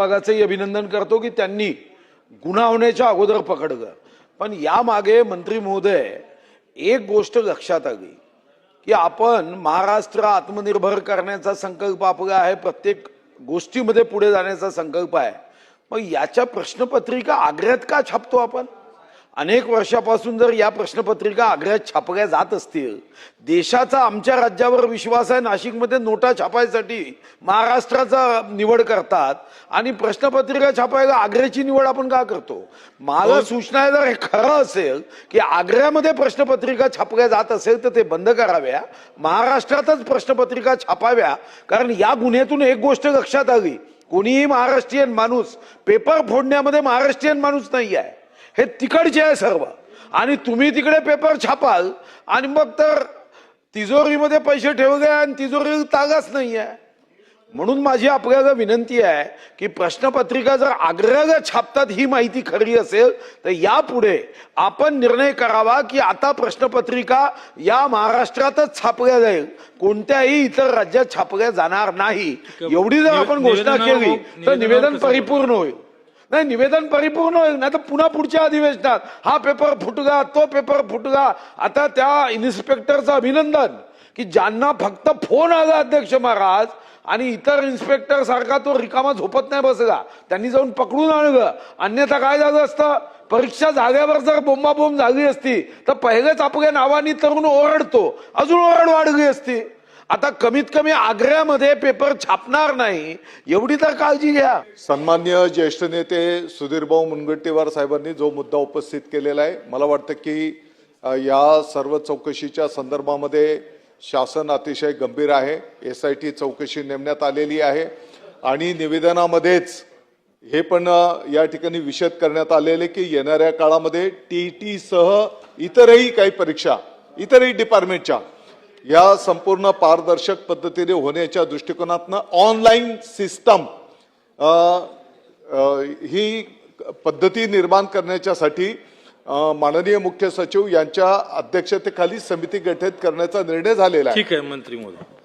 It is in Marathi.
विभागाचंही अभिनंदन करतो की त्यांनी गुन्हा होण्याच्या अगोदर पकडलं। पण या मागे मंत्री महोदय एक गोष्ट लक्षात आली की आपण महाराष्ट्र आत्मनिर्भर करण्याचा संकल्प आपला आहे, प्रत्येक गोष्टीमध्ये पुढे जाण्याचा संकल्प आहे। मग याच्या प्रश्नपत्रिका आग्र्यात का छापतो आपण? अनेक वर्षापासून जर या प्रश्नपत्रिका आग्र्यात छापल्या जात असतील, देशाचा आमच्या राज्यावर विश्वास आहे, नाशिकमध्ये नोटा छापायसाठी महाराष्ट्राचा निवड करतात आणि प्रश्नपत्रिका छापायला आग्र्याची निवड आपण का करतो? मला सूचना आहे, जर हे खरं असेल की आग्र्यामध्ये प्रश्नपत्रिका छापल्या जात असेल तर ते बंद कराव्या, महाराष्ट्रातच प्रश्नपत्रिका छापाव्या। कारण या गुन्ह्यातून एक गोष्ट लक्षात आली, कोणीही महाराष्ट्रीयन माणूस पेपर फोडण्यामध्ये महाराष्ट्रीयन माणूस नाही आहे, हे तिकडचे आहे सर्व। आणि तुम्ही तिकडे पेपर छापाल आणि मग तर तिजोरीमध्ये पैसे ठेवले आणि तिजोरीला तागाच नाही आहे। म्हणून माझी आपल्याला विनंती आहे की प्रश्नपत्रिका जर आग्र्याला छापतात ही माहिती खरी असेल तर यापुढे आपण निर्णय करावा की आता प्रश्नपत्रिका या महाराष्ट्रातच छापल्या जाईल, कोणत्याही इतर राज्यात छापल्या जाणार नाही। एवढी जर आपण घोषणा केली तर निवेदन परिपूर्ण होईल। नाही, निवेदन परिपूर्ण होईल, नाही तर पुन्हा पुढच्या अधिवेशनात हा पेपर फुटला, तो पेपर फुटला। आता त्या इन्स्पेक्टरचं अभिनंदन की ज्यांना फक्त फोन आला अध्यक्ष महाराज आणि इतर इन्स्पेक्टर सारखा तो रिकामा झोपत नाही बसला, त्यांनी जाऊन पकडून आणलं। अन्यथा काय झालं असतं, परीक्षा झाल्यावर जर बोंबाबोंब झाली असती तर पहिलेच आपल्या नावाने तरुण ओरडतो, अजून ओरड वाढली असती। आता कमीत कमी आग्र्यामध्ये पेपर छापणार नाही एवढी तर काळजी घ्या। सन्माननीय ज्येष्ठ नेते सुधीरभाऊ मुनगंटीवार साहेबांनी जो मुद्दा उपस्थित केलेला आहे, मला वाटतं की या सर्व चौकशीच्या संदर्भामध्ये शासन अतिशय गंभीर आहे। SIT चौकशी नेमण्यात आलेली आहे आणि निवेदनामध्येच हे पण या ठिकाणी विशद करण्यात आलेले की येणाऱ्या काळामध्ये TET सह इतरही काही परीक्षा इतरही डिपार्टमेंटच्या या संपूर्ण पारदर्शक पद्धतीने होण्याच्या दृष्टिकोनातनं ऑनलाईन सिस्टम ही पद्धती निर्माण करण्याच्यासाठी माननीय मुख्य सचिव यांच्या अध्यक्षतेखाली समिती गठीत करण्याचा निर्णय झालेला आहे। ठीक आहे मंत्री महोदय।